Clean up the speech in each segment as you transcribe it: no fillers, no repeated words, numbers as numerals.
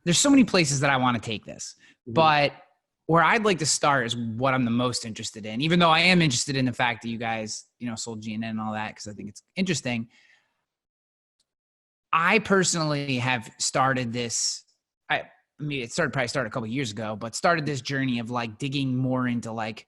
there's so many places that I want to take this, but where I'd like to start is what I'm the most interested in, even though I am interested in the fact that you guys, sold G&N and all that, because I think it's interesting. I personally have started this. It probably started a couple of years ago, but started this journey of like digging more into like,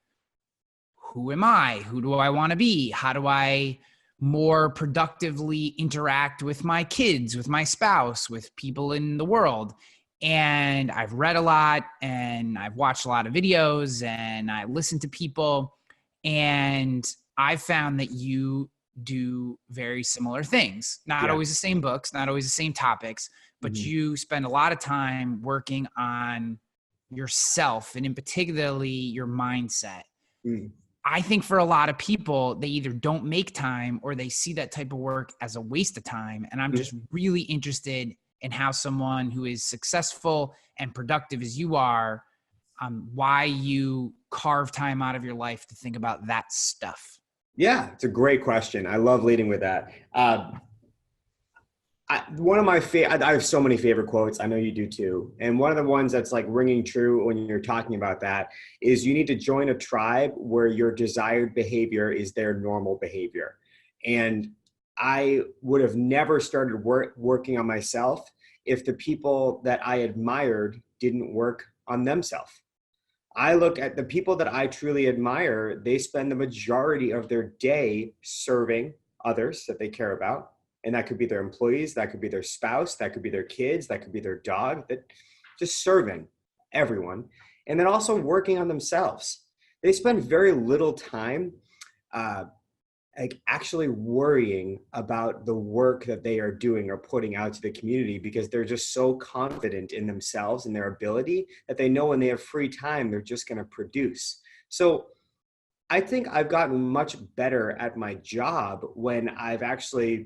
who am I? Who do I want to be? How do I more productively interact with my kids, with my spouse, with people in the world? And I've read a lot and I've watched a lot of videos and I listen to people, and I found that you do very similar things. Not always the same books, not always the same topics, but you spend a lot of time working on yourself and in particularly your mindset. I think for a lot of people, they either don't make time or they see that type of work as a waste of time. And I'm just really interested in how someone who is successful and productive as you are, why you carve time out of your life to think about that stuff. Yeah, it's a great question. I love leading with that. One of my I have so many favorite quotes. I know you do too. And one of the ones that's like ringing true when you're talking about that is you need to join a tribe where your desired behavior is their normal behavior. And I would have never started working on myself if the people that I admired didn't work on themselves. I look at the people that I truly admire. They spend the majority of their day serving others that they care about. And that could be their employees, that could be their spouse, that could be their kids, that could be their dog, that just serving everyone. And then also working on themselves. They spend very little time like actually worrying about the work that they are doing or putting out to the community, because they're just so confident in themselves and their ability that they know when they have free time, they're just going to produce. So I think I've gotten much better at my job when I've actually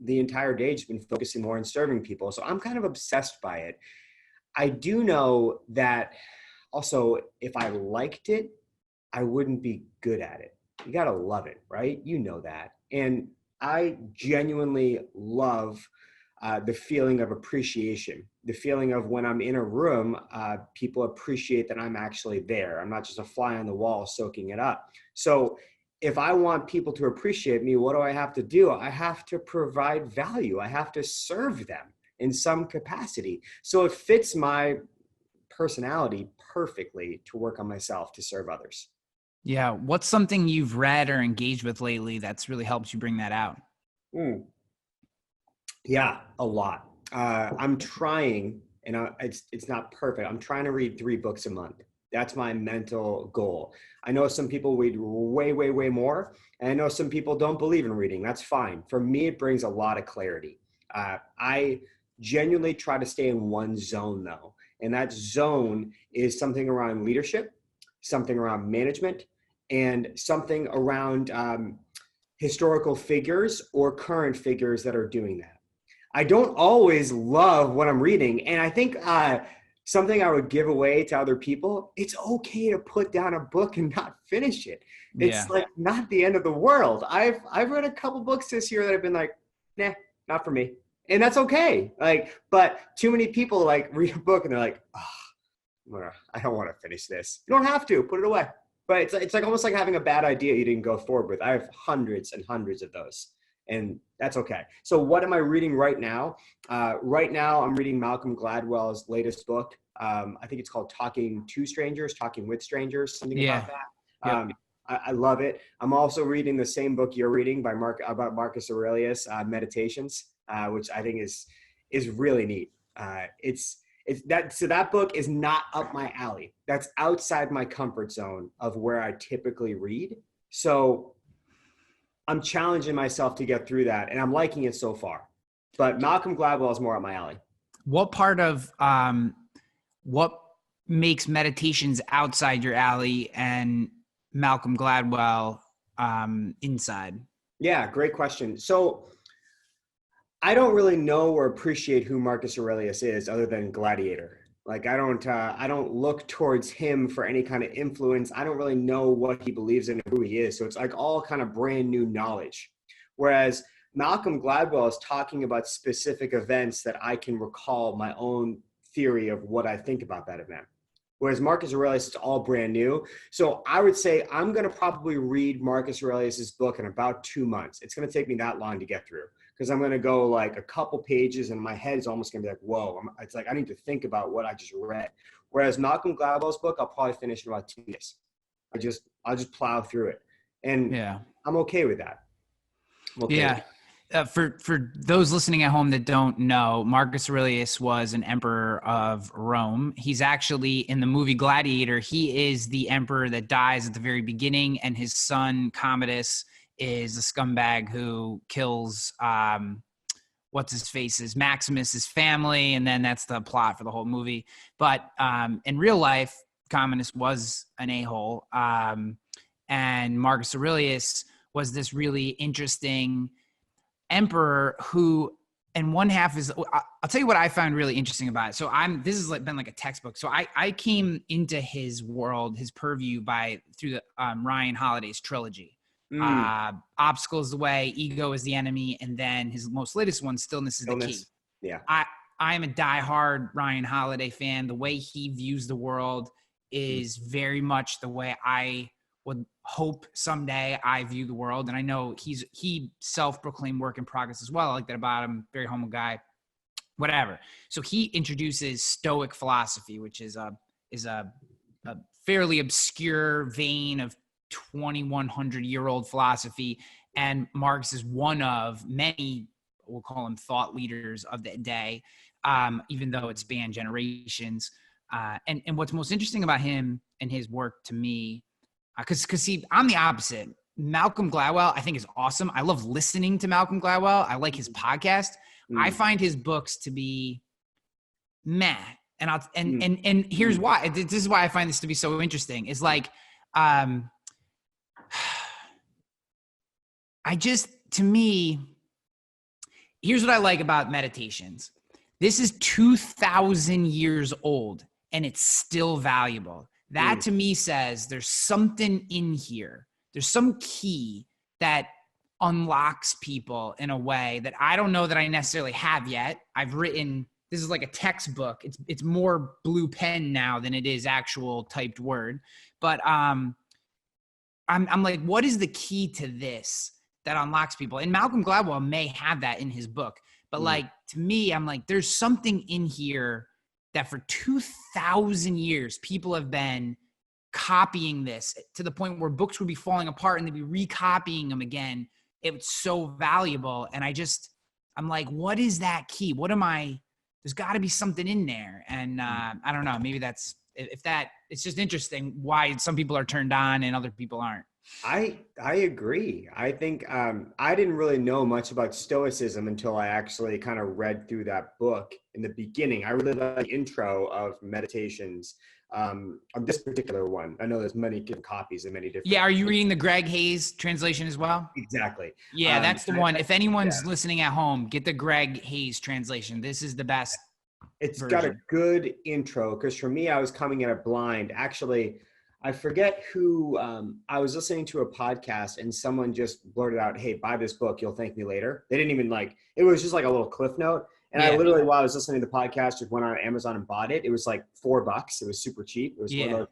the entire day just been focusing more on serving people. So I'm kind of obsessed by it. I do know that also if I liked it, I wouldn't be good at it. You got to love it, right? You know that. And I genuinely love the feeling of appreciation, the feeling of when I'm in a room, people appreciate that I'm actually there. I'm not just a fly on the wall soaking it up. So if I want people to appreciate me, what do I have to do? I have to provide value. I have to serve them in some capacity. So it fits my personality perfectly to work on myself to serve others. Yeah. What's something you've read or engaged with lately that's really helped you bring that out? Yeah, a lot. I'm trying, and it's not perfect. I'm trying to read 3 books a month. That's my mental goal. I know some people read way, way, way more. And I know some people don't believe in reading. That's fine. For me, it brings a lot of clarity. I genuinely try to stay in one zone though. And that zone is something around leadership, something around management, and something around historical figures or current figures that are doing that. I don't always love what I'm reading. And I think something I would give away to other people, it's okay to put down a book and not finish it. It's like not the end of the world. I've read a couple books this year that have been like, nah, not for me. And that's okay. Like, but too many people like read a book and they're like, oh, I don't want to finish this. You don't have to, put it away. But it's like almost like having a bad idea you didn't go forward with. I have hundreds and hundreds of those. And that's okay. So what am I reading right now? Right now, I'm reading Malcolm Gladwell's latest book. I think it's called Talking to Strangers, Talking with Strangers, something about that. I love it. I'm also reading the same book you're reading by about Marcus Aurelius, Meditations, which I think is really neat. So that book is not up my alley. That's outside my comfort zone of where I typically read. So I'm challenging myself to get through that, and I'm liking it so far. But Malcolm Gladwell is more up my alley. What part of what makes meditations outside your alley and Malcolm Gladwell inside? Yeah, great question. So I don't really know or appreciate who Marcus Aurelius is other than Gladiator. Like I don't look towards him for any kind of influence. I don't really know what he believes in, who he is. So it's like all kind of brand new knowledge. Whereas Malcolm Gladwell is talking about specific events that I can recall my own theory of what I think about that event. Whereas Marcus Aurelius, it's all brand new. So I would say I'm going to probably read Marcus Aurelius's book in about 2 months. It's going to take me that long to get through, because I'm going to go like a couple pages and my head is almost going to be like, whoa, it's like I need to think about what I just read. Whereas Malcolm Gladwell's book, I'll probably finish in about 2 days. I'll just plow through it. And I'm okay with that. For those listening at home that don't know, Marcus Aurelius was an emperor of Rome. He's actually, in the movie Gladiator, he is the emperor that dies at the very beginning, and his son Commodus is a scumbag who kills what's his face's Maximus's family, and then that's the plot for the whole movie. But in real life, Commodus was an a-hole, and Marcus Aurelius was this really interesting emperor who, and one half is, I'll tell you what I found really interesting about it. So this has been like a textbook. So I came into his world, his purview through the Ryan Holiday's trilogy. Obstacle is the way, Ego is the enemy, and then his most latest one, Stillness is the key. Yeah. I am a diehard Ryan Holiday fan. The way he views the world is very much the way I would hope someday I view the world. And I know he self-proclaimed work in progress as well. I like that about him. Very humble guy, whatever. So he introduces Stoic philosophy, which is a fairly obscure vein of 2,100-year-old philosophy. And Marx is one of many, we'll call him thought leaders of the day, even though it spanned generations. And what's most interesting about him and his work to me, because see, I'm the opposite. Malcolm Gladwell, I think, is awesome. I love listening to Malcolm Gladwell. I like his podcast. I find his books to be meh. And here's why. This is why I find this to be so interesting. Is like, to me, here's what I like about meditations. This is 2,000 years old and it's still valuable. That to me says there's something in here. There's some key that unlocks people in a way that I don't know that I necessarily have yet. This is like a textbook. It's more blue pen now than it is actual typed word. But I'm like, what is the key to this that unlocks people? And Malcolm Gladwell may have that in his book. But like, to me, I'm like, there's something in here that for 2,000 years, people have been copying this to the point where books would be falling apart and they'd be recopying them again. It's so valuable. And I'm like, what is that key? There's got to be something in there. And I don't know, maybe it's just interesting why some people are turned on and other people aren't. I agree. I think I didn't really know much about Stoicism until I actually kind of read through that book in the beginning. I really like the intro of Meditations, of this particular one. I know there's many different copies and many different. Yeah, are you reading the Greg Hayes translation as well? Exactly. Yeah, that's the one. If anyone's listening at home, get the Greg Hayes translation. This is the best. It's version. Got a good intro, because for me, I was coming at it blind. Actually, I forget who, I was listening to a podcast and someone just blurted out, "Hey, buy this book, you'll thank me later." They didn't even it was just like a little cliff note. And I literally, while I was listening to the podcast, just went on Amazon and bought it. It was like $4. It was super cheap. It was one of those.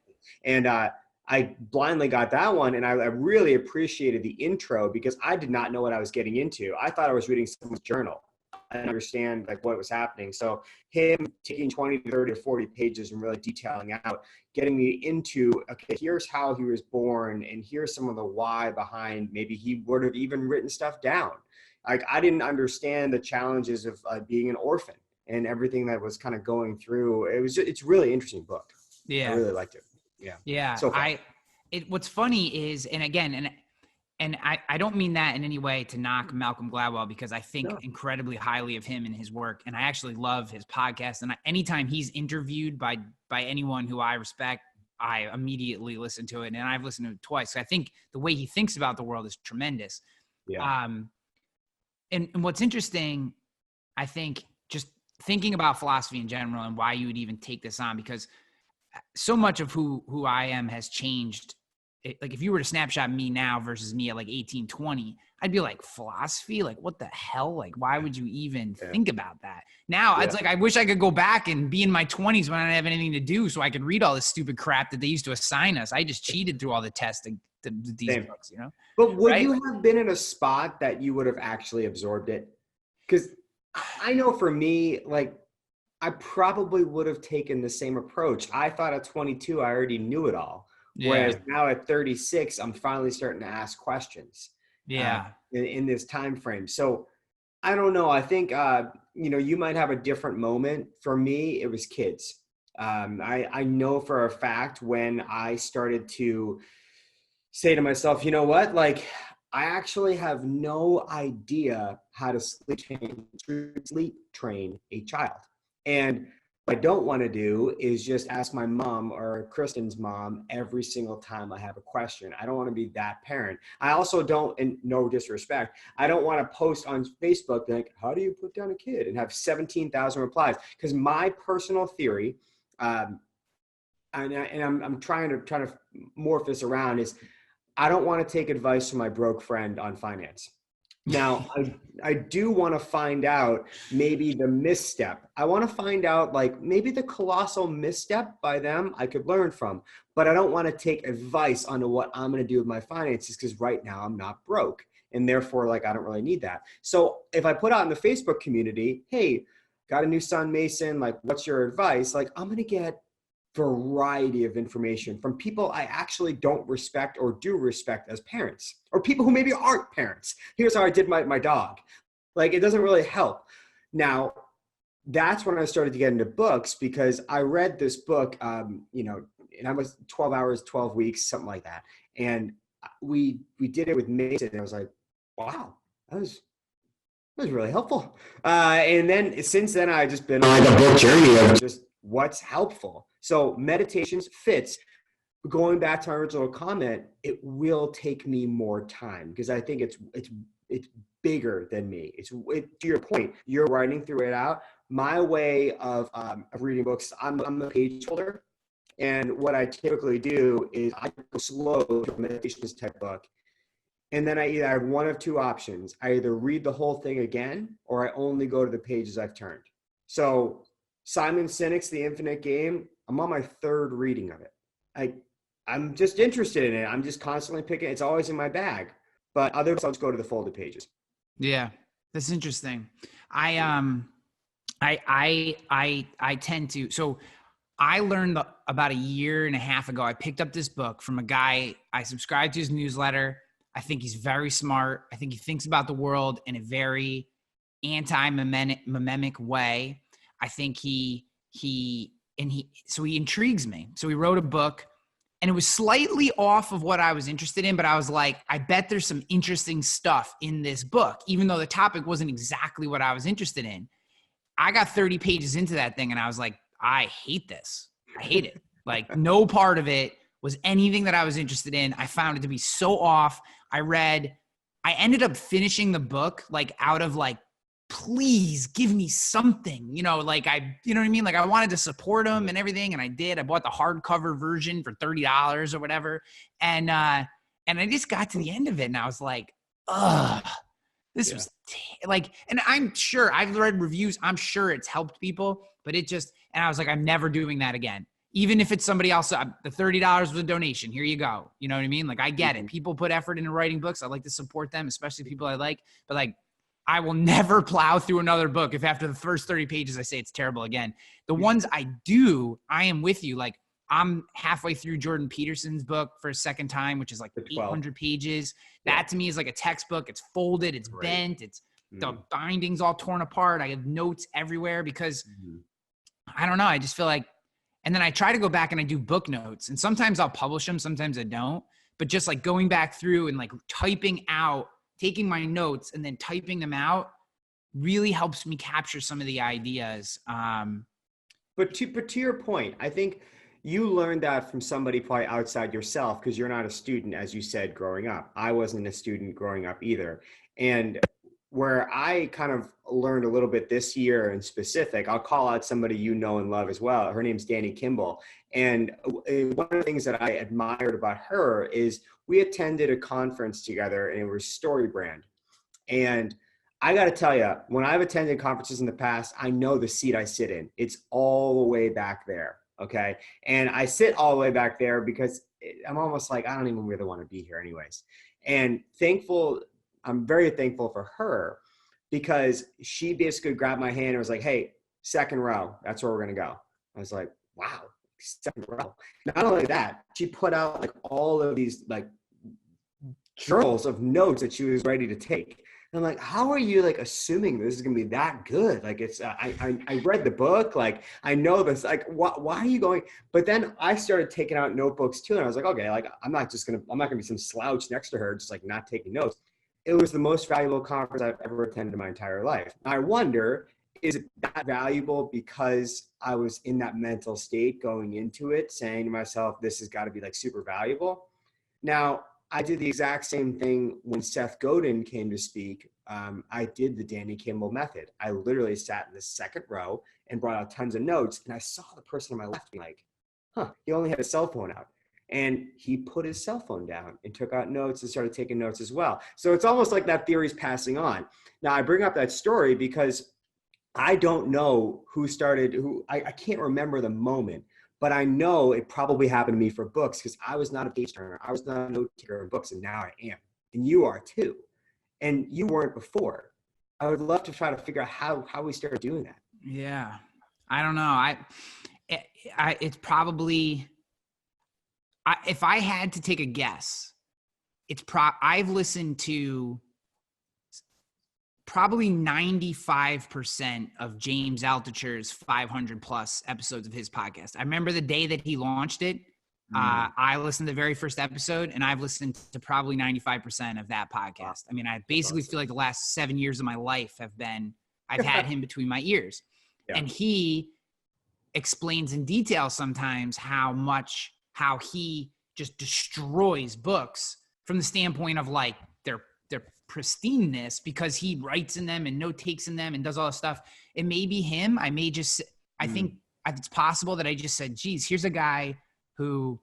And I blindly got that one. And I really appreciated the intro because I did not know what I was getting into. I thought I was reading someone's journal. I didn't understand what was happening. So him taking 20 to 30 to 40 pages and really detailing out, getting me into, okay, here's how he was born and here's some of the why behind, maybe he would have even written stuff down. I didn't understand the challenges of being an orphan and everything that was kind of going through. It's a really interesting book. Yeah. I really liked it. Yeah. Yeah. So what's funny is, and again, and I don't mean that in any way to knock Malcolm Gladwell, because I think incredibly highly of him and his work. And I actually love his podcast. And anytime he's interviewed by anyone who I respect, I immediately listen to it. And I've listened to it twice. So I think the way he thinks about the world is tremendous. Yeah. And what's interesting, I think, just thinking about philosophy in general and why you would even take this on, because so much of who I am has changed. Like if you were to snapshot me now versus me at like 18, 20, I'd be like, philosophy? Like, what the hell? Like, why would you even think about that? Now, it's like, I wish I could go back and be in my 20s when I didn't have anything to do so I could read all this stupid crap that they used to assign us. I just cheated through all the testing to these books, you know? But would you have been in a spot that you would have actually absorbed it? Because I know for me, like, I probably would have taken the same approach. I thought at 22, I already knew it all. Whereas now at 36, I'm finally starting to ask questions. In this time frame. So I don't know. I think you might have a different moment. For me, it was kids. I know for a fact when I started to say to myself, you know what, like, I actually have no idea how to sleep train a child. And what I don't want to do is just ask my mom or Kristen's mom every single time I have a question. I don't want to be that parent. I also don't, and no disrespect, I don't want to post on Facebook like, how do you put down a kid, and have 17,000 replies. Because my personal theory, and I'm trying to morph this around, is I don't want to take advice from my broke friend on finance. Now, I do want to find out maybe the misstep. I want to find out, like, maybe the colossal misstep by them I could learn from, but I don't want to take advice on what I'm going to do with my finances, because right now I'm not broke. And therefore, like, I don't really need that. So if I put out in the Facebook community, hey, got a new son, Mason, like, what's your advice? Like, I'm going to get variety of information from people I actually don't respect or do respect as parents, or people who maybe aren't parents. Here's how I did my dog. Like, it doesn't really help. Now, that's when I started to get into books, because I read this book, and I was 12 hours, 12 weeks, something like that. And we did it with Mason, and I was like, wow, that was really helpful. And then since then, I've just been on a book journey of just what's helpful. So meditations fits. Going back to my original comment, it will take me more time, because I think it's bigger than me. To your point, you're writing through it out. My way of reading books, I'm a page holder, and what I typically do is I go slow to a meditations type book, and then I either have one of two options. I either read the whole thing again, or I only go to the pages I've turned. So Simon Sinek's The Infinite Game, I'm on my third reading of it. I'm just interested in it. I'm just constantly picking. It's always in my bag. But otherwise, I'll just go to the folded pages. Yeah, that's interesting. I tend to. So I learned about a year and a half ago. I picked up this book from a guy. I subscribed to his newsletter. I think he's very smart. I think he thinks about the world in a very anti-mimemic way. I think he intrigues me. So he wrote a book, and it was slightly off of what I was interested in, but I was like, I bet there's some interesting stuff in this book, even though the topic wasn't exactly what I was interested in. I got 30 pages into that thing, and I was like, I hate this. I hate it. Like, no part of it was anything that I was interested in. I found it to be so off. I ended up finishing the book, like, out of like, please give me something, you know what I mean? Like, I wanted to support him and everything. And I did. I bought the hardcover version for $30 or whatever. And I just got to the end of it, and I was like, ugh, this was like, and I'm sure I've read reviews. I'm sure it's helped people, but and I was like, I'm never doing that again. Even if it's somebody else, the $30 was a donation. Here you go. You know what I mean? Like, I get it. People put effort into writing books. I like to support them, especially people I like, but like, I will never plow through another book if after the first 30 pages I say it's terrible again. The ones I do, I am with you. Like, I'm halfway through Jordan Peterson's book for a second time, which is like 800 pages. That to me is like a textbook. It's folded, it's bent, it's the binding's all torn apart. I have notes everywhere because I don't know. I just feel like, and then I try to go back and I do book notes, and sometimes I'll publish them, sometimes I don't. But just like going back through and like typing out, taking my notes and then typing them out really helps me capture some of the ideas. But to your point, I think you learned that from somebody probably outside yourself, because you're not a student, as you said, growing up. I wasn't a student growing up either. And where I kind of learned a little bit this year in specific. I'll call out somebody you know and love as well. Her name's Danny Kimball. And one of the things that I admired about her is we attended a conference together, and it was Story Brand. And I got to tell you, when I've attended conferences in the past, I know the seat I sit in. It's all the way back there. Okay. And I sit all the way back there because I'm almost like, I don't even really want to be here anyways. And I'm very thankful for her because she basically grabbed my hand and was like, hey, second row, that's where we're going to go. I was like, wow, second row. Not only that, she put out like all of these like journals of notes that she was ready to take. And I'm like, how are you like assuming this is gonna be that good? Like it's, I read the book, like I know this, like why are you going? But then I started taking out notebooks too, and I was like, okay, like I'm not gonna be some slouch next to her, just like not taking notes. It was the most valuable conference I've ever attended in my entire life. I wonder, is it that valuable because I was in that mental state going into it, saying to myself, this has got to be like super valuable. Now, I did the exact same thing when Seth Godin came to speak. I did the Danny Kimball method. I literally sat in the second row and brought out tons of notes. And I saw the person on my left being like, he only had a cell phone out. And he put his cell phone down and took out notes and started taking notes as well. So it's almost like that theory is passing on. Now, I bring up that story because I don't know I can't remember the moment. But I know it probably happened to me for books because I was not a page turner. I was not a note taker in books, and now I am. And you are too. And you weren't before. I would love to try to figure out how we started doing that. Yeah. I don't know. It's probably, if I had to take a guess, I've listened to probably 95% of James Altucher's 500 plus episodes of his podcast. I remember the day that he launched it. I listened to the very first episode, and I've listened to probably 95% of that podcast. I mean, I basically feel like the last 7 years of my life I've had him between my ears. Yeah. And he explains in detail sometimes how he just destroys books from the standpoint of like their pristineness, because he writes in them and note takes in them and does all this stuff. It may be him. I think it's possible that I just said, geez, here's a guy who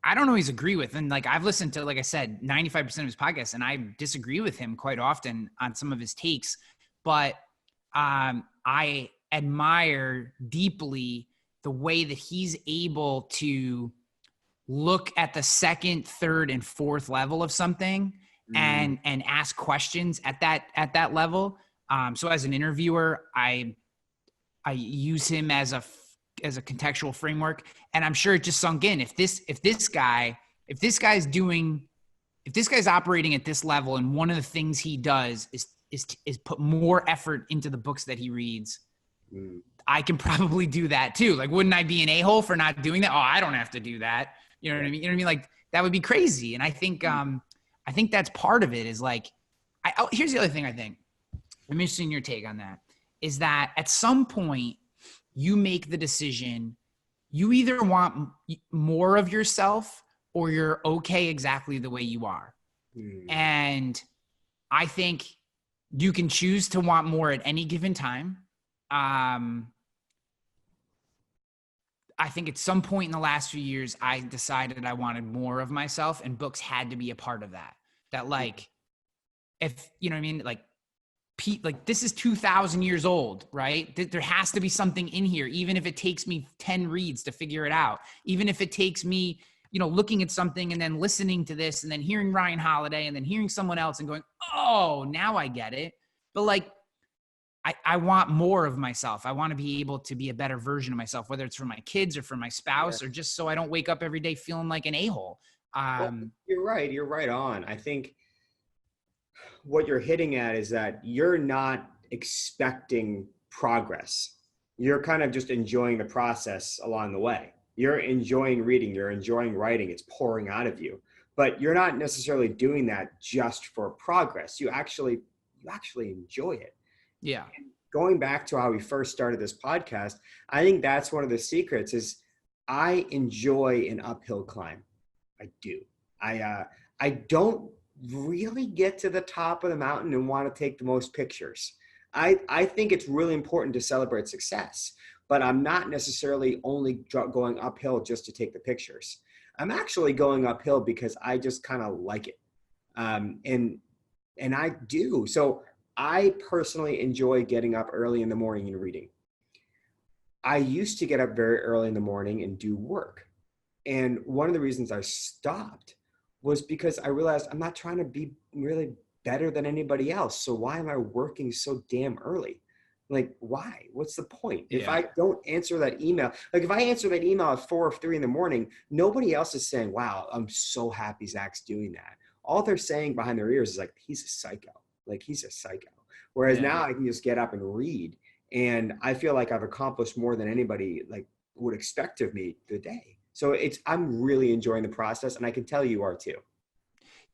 I don't always agree with. And like, I've listened to, like I said, 95% of his podcasts, and I disagree with him quite often on some of his takes, but I admire deeply the way that he's able to look at the second, third, and fourth level of something and ask questions at that level. So as an interviewer, I use him as a contextual framework, and I'm sure it just sunk in. If this guy's operating at this level, and one of the things he does is put more effort into the books that he reads, I can probably do that too. Like, wouldn't I be an a-hole for not doing that? Oh, I don't have to do that. You know what I mean? You know what I mean? Like, that would be crazy. And I think that's part of it is like, here's the other thing I think. I'm interested in your take on that, is that at some point you make the decision, you either want more of yourself or you're okay exactly the way you are. And I think you can choose to want more at any given time. I think at some point in the last few years, I decided I wanted more of myself, and books had to be a part of that. That like, if, you know what I mean? Like this is 2,000 years old, right? There has to be something in here, even if it takes me 10 reads to figure it out. Even if it takes me, looking at something and then listening to this and then hearing Ryan Holiday and then hearing someone else and going, oh, now I get it. But like, I want more of myself. I want to be able to be a better version of myself, whether it's for my kids or for my spouse, or just so I don't wake up every day feeling like an a-hole. Well, you're right. You're right on. I think what you're hitting at is that you're not expecting progress. You're kind of just enjoying the process along the way. You're enjoying reading. You're enjoying writing. It's pouring out of you. But you're not necessarily doing that just for progress. You actually enjoy it. Yeah. Going back to how we first started this podcast, I think that's one of the secrets is I enjoy an uphill climb. I do. I don't really get to the top of the mountain and want to take the most pictures. I think it's really important to celebrate success, but I'm not necessarily only going uphill just to take the pictures. I'm actually going uphill because I just kind of like it. And I do. So I personally enjoy getting up early in the morning and reading. I used to get up very early in the morning and do work. And one of the reasons I stopped was because I realized I'm not trying to be really better than anybody else. So why am I working so damn early? Like, why? What's the point? If I don't answer that email, like if I answer that email at 4 or 3 in the morning, nobody else is saying, wow, I'm so happy Zach's doing that. All they're saying behind their ears is like, he's a psycho. Like, he's a psycho. Whereas now I can just get up and read. And I feel like I've accomplished more than anybody like would expect of me today. So I'm really enjoying the process, and I can tell you are too.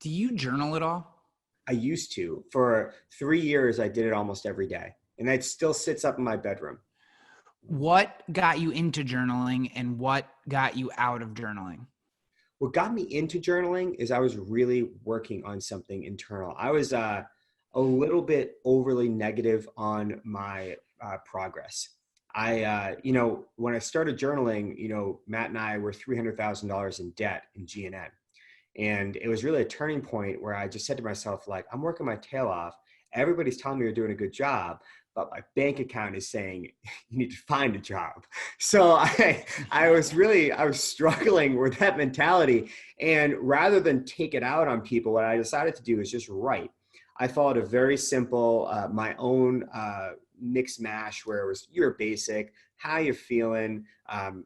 Do you journal at all? I used to. For 3 years, I did it almost every day, and it still sits up in my bedroom. What got you into journaling, and what got you out of journaling? What got me into journaling is I was really working on something internal. I was a little bit overly negative on my progress. When I started journaling, Matt and I were $300,000 in debt in G&N. And it was really a turning point where I just said to myself, like, I'm working my tail off. Everybody's telling me you're doing a good job, but my bank account is saying you need to find a job. So I was struggling with that mentality. And rather than take it out on people, what I decided to do is just write. I followed a very simple, my own mix mash where it was your basic, how you're feeling,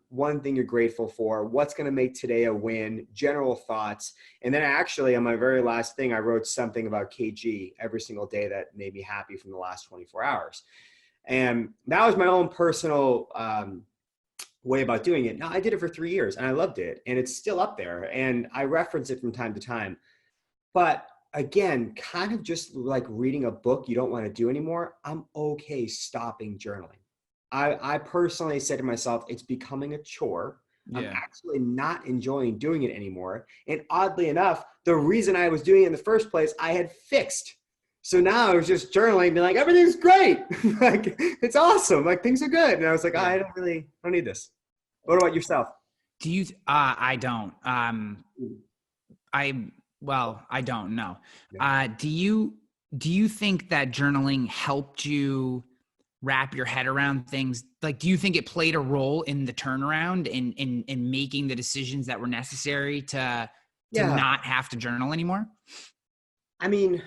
one thing you're grateful for, what's going to make today a win, general thoughts. And then actually on my very last thing, I wrote something about KG every single day that made me happy from the last 24 hours. And that was my own personal way about doing it. Now, I did it for 3 years and I loved it, and it's still up there, and I reference it from time to time. But again, kind of just like reading a book you don't want to do anymore, I'm okay stopping journaling. I personally said to myself, it's becoming a chore. I'm actually not enjoying doing it anymore. And oddly enough, the reason I was doing it in the first place, I had fixed. So now I was just journaling, being like, everything's great. Like, it's awesome. Like, things are good. And I was like, I don't need this. What about yourself? Do you, I don't, I don't know. Do you think that journaling helped you wrap your head around things? Like, do you think it played a role in the turnaround in making the decisions that were necessary to not have to journal anymore? I mean,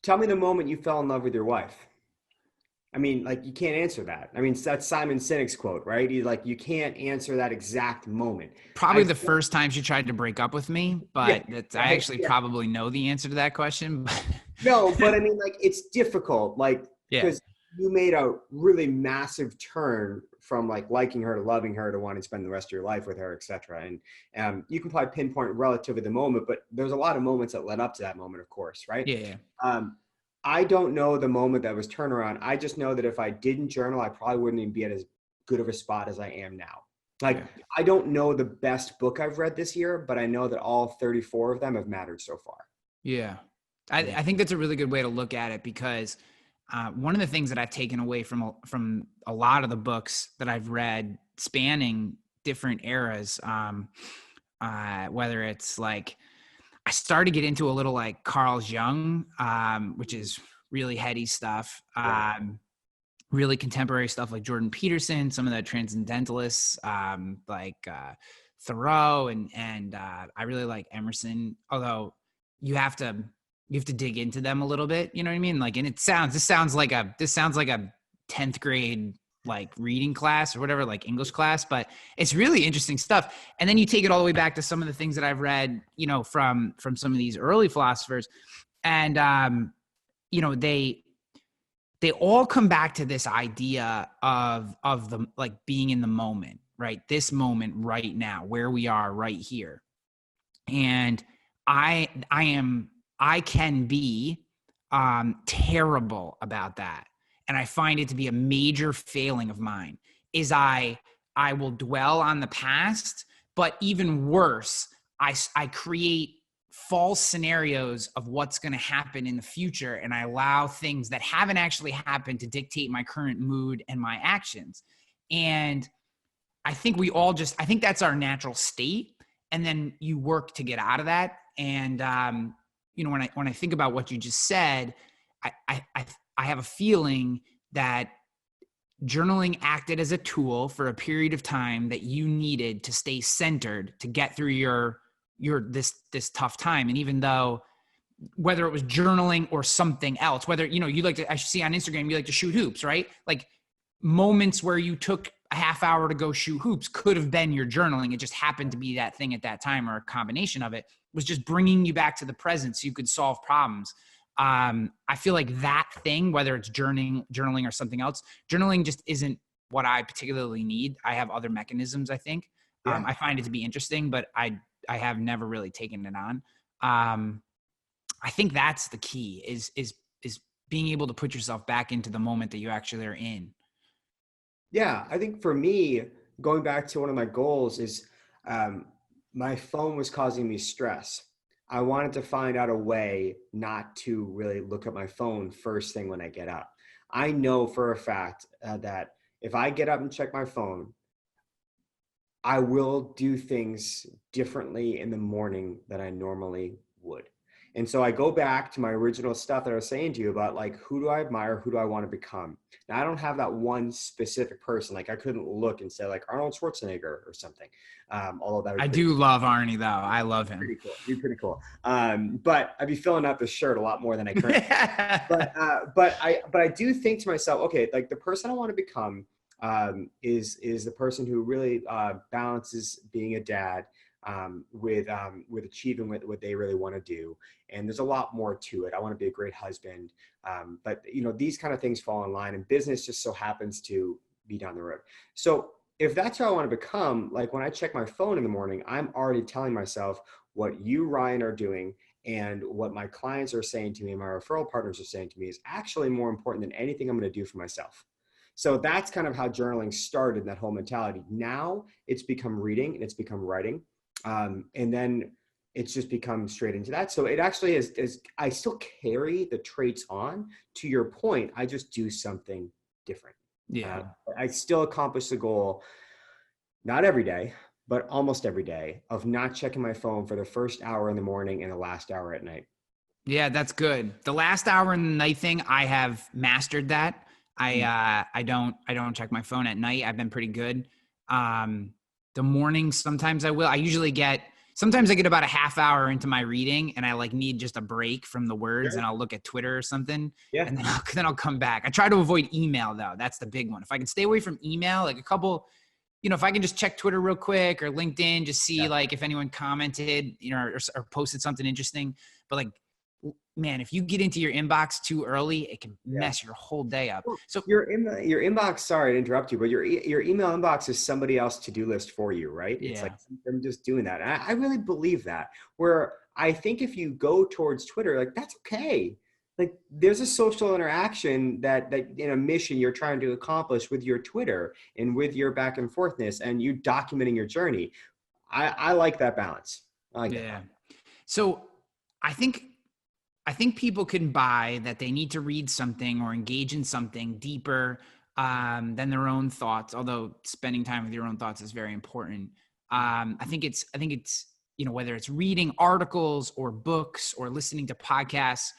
tell me the moment you fell in love with your wife. I mean, like, you can't answer that. I mean, that's Simon Sinek's quote, right? You can't answer that exact moment. Probably the first time she tried to break up with me, but I actually probably know the answer to that question. No, but I mean, like, it's difficult, like, because you made a really massive turn from like liking her to loving her to wanting to spend the rest of your life with her, et cetera. And you can probably pinpoint relatively the moment, but there's a lot of moments that led up to that moment, of course, right? I don't know the moment that was turnaround. I just know that if I didn't journal, I probably wouldn't even be at as good of a spot as I am now. Like, I don't know the best book I've read this year, but I know that all 34 of them have mattered so far. Yeah. I think that's a really good way to look at it, because one of the things that I've taken away from a lot of the books that I've read spanning different eras, whether it's like, I started to get into a little like Carl Jung, which is really heady stuff, really contemporary stuff like Jordan Peterson, some of the transcendentalists, like Thoreau, and I really like Emerson, although you have to dig into them a little bit, you know what I mean? Like, and this sounds like a 10th grade like reading class or whatever, like English class, but it's really interesting stuff. And then you take it all the way back to some of the things that I've read, from some of these early philosophers, and they all come back to this idea of the, like, being in the moment, right? This moment right now, where we are right here. And I can be terrible about that. And I find it to be a major failing of mine, is I will dwell on the past, but even worse, I create false scenarios of what's going to happen in the future. And I allow things that haven't actually happened to dictate my current mood and my actions. And I think I think that's our natural state. And then you work to get out of that. And, when I think about what you just said, I have a feeling that journaling acted as a tool for a period of time that you needed to stay centered to get through this tough time. And even though, whether it was journaling or something else, whether, you like to, I see on Instagram, you like to shoot hoops, right? Like moments where you took a half hour to go shoot hoops could have been your journaling. It just happened to be that thing at that time, or a combination of it was just bringing you back to the present so you could solve problems. I feel like that thing, whether it's journaling or something else, journaling just isn't what I particularly need. I have other mechanisms, I think. Yeah. I find it to be interesting, but I have never really taken it on. I think that's the key is being able to put yourself back into the moment that you actually are in. Yeah. I think for me, going back to one of my goals is, my phone was causing me stress. I wanted to find out a way not to really look at my phone first thing when I get up. I know for a fact that if I get up and check my phone, I will do things differently in the morning than I normally would. And so I go back to my original stuff that I was saying to you about, like, who do I admire? Who do I want to become? Now, I don't have that one specific person. Like, I couldn't look and say like Arnold Schwarzenegger or something. Although that I do love Arnie though. I love him. pretty cool. Be pretty cool. But I'd be filling out the shirt a lot more than I currently. but I do think to myself, okay, like the person I want to become is the person who really balances being a dad with achieving what they really want to do. And there's a lot more to it. I want to be a great husband. But these kind of things fall in line, and business just so happens to be down the road. So if that's who I want to become, like when I check my phone in the morning, I'm already telling myself what you, Ryan, are doing and what my clients are saying to me and my referral partners are saying to me is actually more important than anything I'm going to do for myself. So that's kind of how journaling started, that whole mentality. Now it's become reading and it's become writing. And then it's just become straight into that. So it actually is I still carry the traits on. To your point, I just do something different. Yeah. I still accomplish the goal, not every day, but almost every day, of not checking my phone for the first hour in the morning and the last hour at night. Yeah, that's good. The last hour in the night thing, I have mastered that. I don't check my phone at night. I've been pretty good. The morning, sometimes I will. Sometimes I get about a half hour into my reading and I need just a break from the words. Sure. And I'll look at Twitter or something. Yeah. And then I'll come back. I try to avoid email though. That's the big one. If I can stay away from email, like a couple, if I can just check Twitter real quick or LinkedIn, just see if anyone commented, or posted something interesting. But man, if you get into your inbox too early, it can mess your whole day up. So your inbox, sorry to interrupt you, but your email inbox is somebody else's to-do list for you, right? It's like I'm just doing that. And I really believe that, where I think if you go towards Twitter, that's okay. There's a social interaction that in a mission you're trying to accomplish with your Twitter and with your back and forthness and you documenting your journey. I like that balance. I like that. So I think people can buy that they need to read something or engage in something deeper than their own thoughts, although spending time with your own thoughts is very important. I think it's whether it's reading articles or books or listening to podcasts,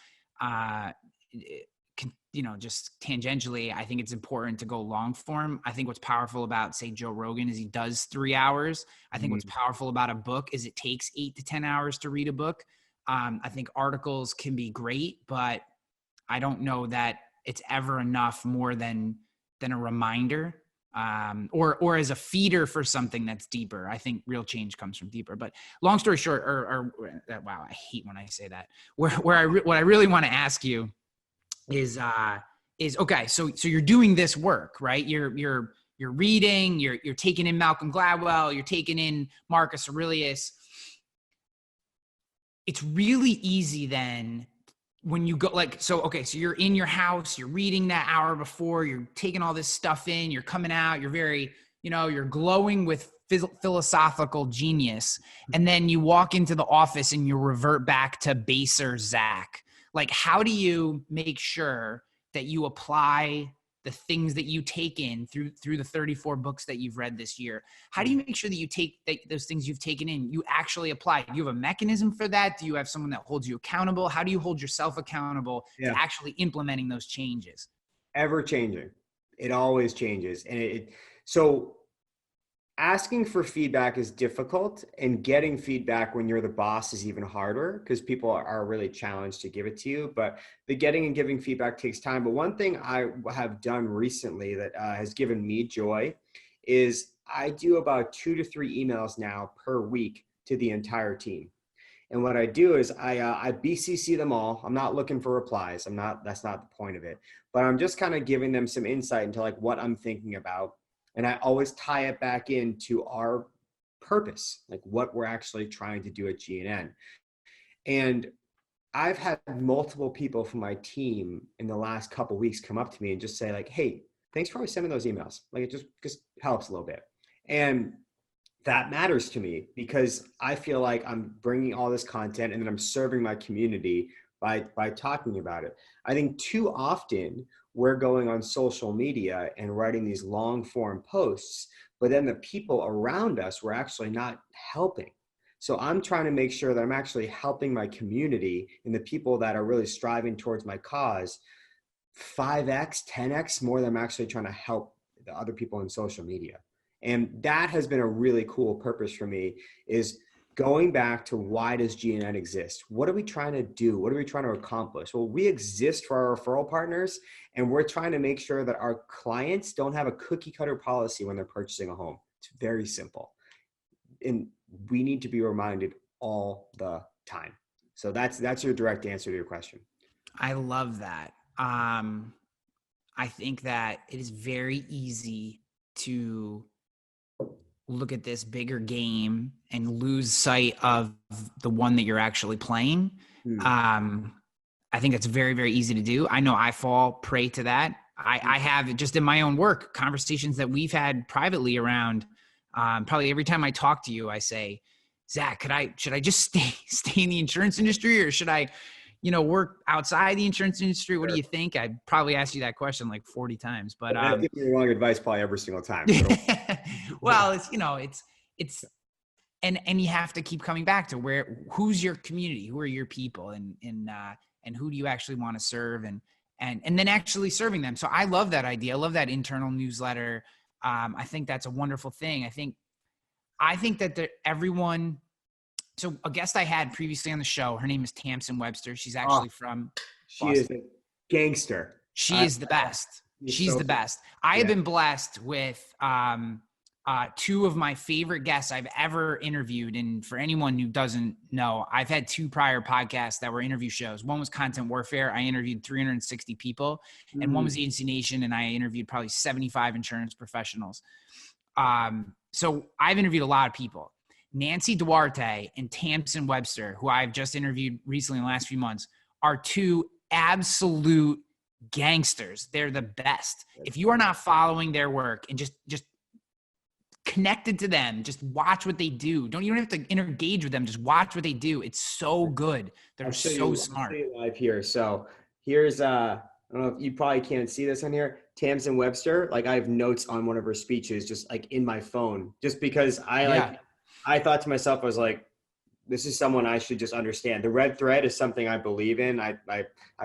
just tangentially, I think it's important to go long form. I think what's powerful about, say, Joe Rogan is he does 3 hours. I think what's powerful about a book is it takes 8 to 10 hours to read a book. I think articles can be great, but I don't know that it's ever enough more than a reminder, or as a feeder for something that's deeper. I think real change comes from deeper. But long story short, wow, I hate when I say that. What I really want to ask you is okay. So you're doing this work, right? You're reading, you're taking in Malcolm Gladwell, you're taking in Marcus Aurelius. It's really easy then when you go so you're in your house, you're reading that hour before, you're taking all this stuff in, you're coming out, you're very, you're glowing with philosophical genius, and then you walk into the office and you revert back to baser Zach. Like, how do you make sure that you apply the things that you take in through the 34 books that you've read this year? How do you make sure that you take those things you've taken in, you actually apply? Do you have a mechanism for that? Do you have someone that holds you accountable? How do you hold yourself accountable to actually implementing those changes? Ever changing. It always changes. And so asking for feedback is difficult, and getting feedback when you're the boss is even harder because people are really challenged to give it to you. But the getting and giving feedback takes time. But one thing I have done recently that has given me joy is I do about 2 to 3 emails now per week to the entire team. And what I do is I BCC them all. I'm not looking for replies. That's not the point of it, but I'm just kind of giving them some insight into like what I'm thinking about. And I always tie it back into our purpose, like what we're actually trying to do at G&N. And I've had multiple people from my team in the last couple of weeks come up to me and just say like, hey, thanks for always sending those emails. Like it just helps a little bit. And that matters to me because I feel like I'm bringing all this content and then I'm serving my community by talking about it. I think too often we're going on social media and writing these long form posts, but then the people around us were actually not helping. So I'm trying to make sure that I'm actually helping my community and the people that are really striving towards my cause 5x, 10x more than I'm actually trying to help the other people in social media. And that has been a really cool purpose for me, is going back to why does G&N exist? What are we trying to do? What are we trying to accomplish? Well, we exist for our referral partners, and we're trying to make sure that our clients don't have a cookie cutter policy when they're purchasing a home. It's very simple. And we need to be reminded all the time. So that's your direct answer to your question. I love that. I think that it is very easy to look at this bigger game and lose sight of the one that you're actually playing. I think that's very, very easy to do. I know I fall prey to that. I have just in my own work conversations that we've had privately around, probably every time I talk to you, I say, Zach, should I just stay in the insurance industry, or should I, work outside the insurance industry? What do you think? I probably asked you that question like 40 times, but I give you the wrong advice probably every single time. Well, it's and you have to keep coming back to who's your community, who are your people, and who do you actually want to serve, and then actually serving them. So I love that idea. I love that internal newsletter. I think that's a wonderful thing. I think that everyone. So a guest I had previously on the show, her name is Tamsin Webster. She's actually from Boston. She is a gangster. She is the best. She's the best. I have been blessed with 2 of my favorite guests I've ever interviewed. And for anyone who doesn't know, I've had 2 prior podcasts that were interview shows. One was Content Warfare. I interviewed 360 people. And one was Agency Nation, and I interviewed probably 75 insurance professionals. So I've interviewed a lot of people. Nancy Duarte and Tamsin Webster, who I've just interviewed recently in the last few months, are 2 absolute gangsters. They're the best. If you are not following their work and just connected to them, just watch what they do. You don't have to engage with them. Just watch what they do. It's so good. They're so smart. I'll show you live here. So here's I don't know if you probably can't see this on here. Tamsin Webster, like I have notes on one of her speeches just like in my phone, just because I thought to myself, I was like, this is someone I should just understand. The red thread is something I believe in. I've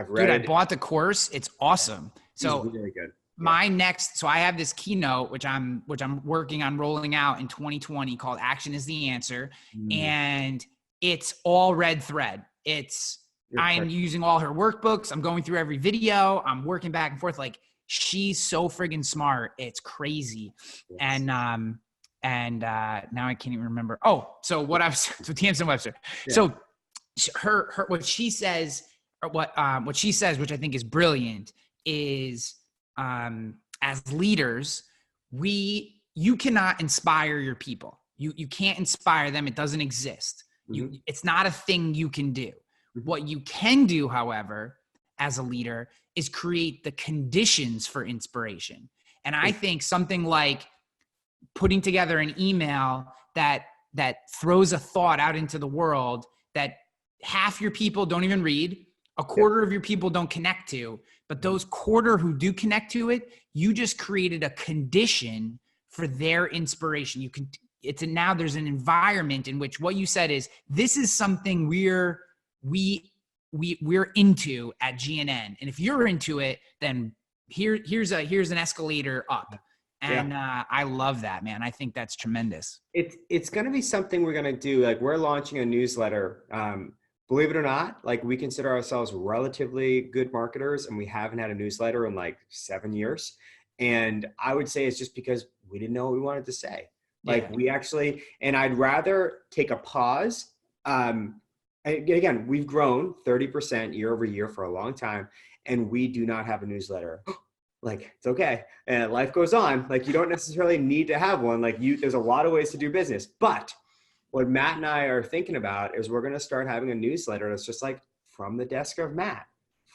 read Dude, I bought the course. It's awesome. So really good. My next, so I have this keynote, which I'm working on rolling out in 2020 called Action is the Answer. And it's all red thread. I'm using all her workbooks. I'm going through every video. I'm working back and forth. Like, she's so friggin' smart. It's crazy. Yes. And now I can't even remember. Oh, so Tamsin Webster. Yeah. So her what she says, which I think is brilliant, is as leaders, you cannot inspire your people. You can't inspire them. It doesn't exist. It's not a thing you can do. What you can do, however, as a leader, is create the conditions for inspiration. And I think something like putting together an email that throws a thought out into the world that half your people don't even read, a quarter of your people don't connect to, but those quarter who do connect to it, you just created a condition for their inspiration. Now there's an environment in which what you said is, this is something we're into at G&N. And if you're into it, then here's an escalator up. And I love that, man. I think that's tremendous. It's going to be something we're going to do. Like, we're launching a newsletter. Believe it or not, like, we consider ourselves relatively good marketers, and we haven't had a newsletter in like 7 years. And I would say it's just because we didn't know what we wanted to say. Like, we actually, and I'd rather take a pause. Again, we've grown 30% year over year for a long time, and we do not have a newsletter. Like, it's okay. And life goes on. Like, you don't necessarily need to have one. Like, there's a lot of ways to do business. But what Matt and I are thinking about is we're going to start having a newsletter that's just like, from the desk of Matt,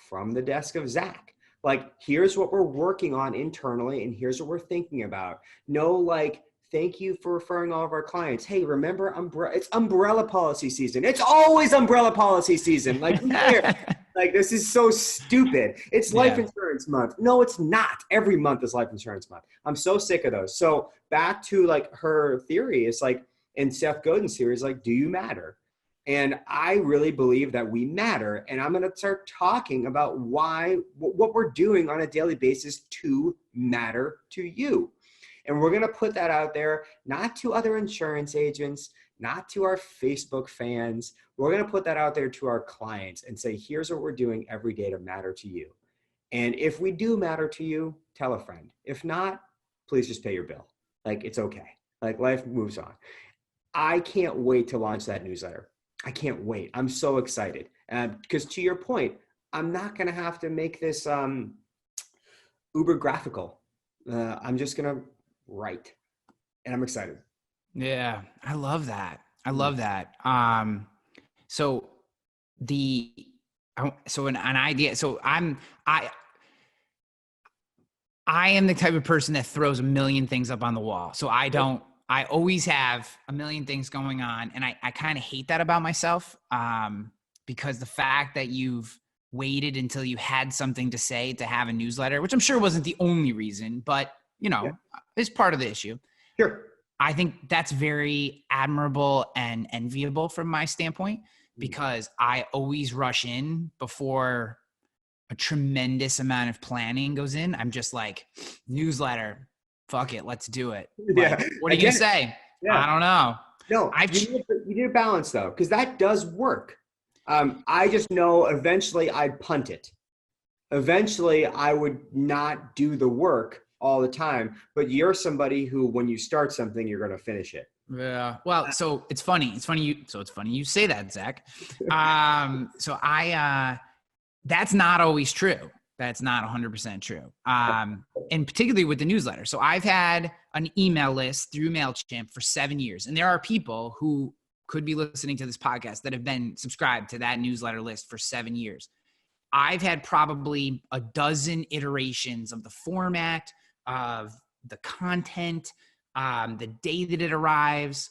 from the desk of Zach. Like, here's what we're working on internally, and here's what we're thinking about. No, like, thank you for referring all of our clients. Hey, remember, it's umbrella policy season. It's always umbrella policy season. Like, who cares? Like, this is so stupid. It's life insurance month. No, it's not. Every month is life insurance month. I'm so sick of those. So back to like her theory, it's like, in Seth Godin's series, like, do you matter? And I really believe that we matter. And I'm going to start talking about what we're doing on a daily basis to matter to you. And we're going to put that out there, not to other insurance agents, not to our Facebook fans. We're going to put that out there to our clients and say, here's what we're doing every day to matter to you. And if we do matter to you, tell a friend. If not, please just pay your bill. Like, it's okay. Like, life moves on. I can't wait to launch that newsletter. I can't wait. I'm so excited. Because to your point, I'm not going to have to make this uber graphical. I'm just going to write. And I'm excited. Yeah, I love that. I love that. So an idea. So I am the type of person that throws a million things up on the wall. So I always have a million things going on. And I kind of hate that about myself, because the fact that you've waited until you had something to say to have a newsletter, which I'm sure wasn't the only reason, but is part of the issue. Sure. I think that's very admirable and enviable from my standpoint, because I always rush in before a tremendous amount of planning goes in. I'm just like, newsletter, fuck it, let's do it. Like, what are you going to say? I don't know. No, you need a balance though, because that does work. I just know eventually I'd punt it. Eventually I would not do the work all the time, but you're somebody who, when you start something, you're going to finish it. Yeah. Well, so it's funny you say that, Zach. That's not always true. That's not 100% true. And particularly with the newsletter. So I've had an email list through MailChimp for 7 years. And there are people who could be listening to this podcast that have been subscribed to that newsletter list for 7 years. I've had probably a dozen iterations of the format, of the content, the day that it arrives.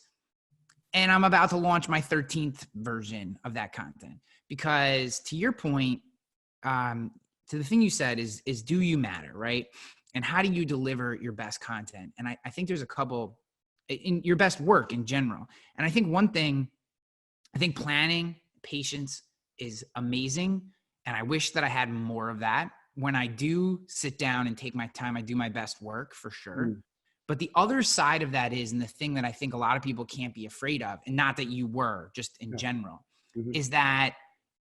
And I'm about to launch my 13th version of that content, because to your point, to the thing you said is do you matter, right? And how do you deliver your best content? And I think there's a couple in your best work in general. And I think one thing, planning, patience is amazing. And I wish that I had more of that. When I do sit down and take my time, I do my best work for sure. But the other side of that is, and the thing that I think a lot of people can't be afraid of, and not that you were, just in general, is that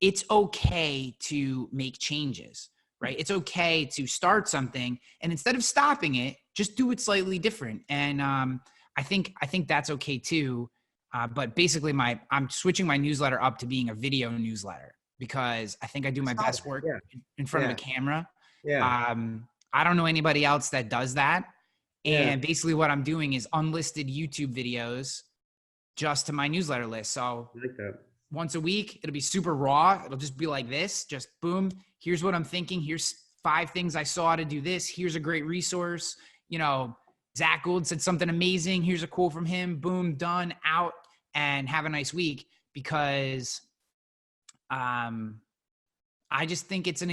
it's okay to make changes, right? It's okay to start something, and instead of stopping it, just do it slightly different. And I think that's okay too. But basically I'm switching my newsletter up to being a video newsletter, because I think I do my best work in front of a camera. I don't know anybody else that does that. And basically what I'm doing is unlisted YouTube videos just to my newsletter list. So I like that. Once a week, it'll be super raw. It'll just be like this, just boom. Here's what I'm thinking. Here's 5 things I saw to do this. Here's a great resource. Zach Gould said something amazing. Here's a quote from him. Boom, done, out, and have a nice week. Because I just think it's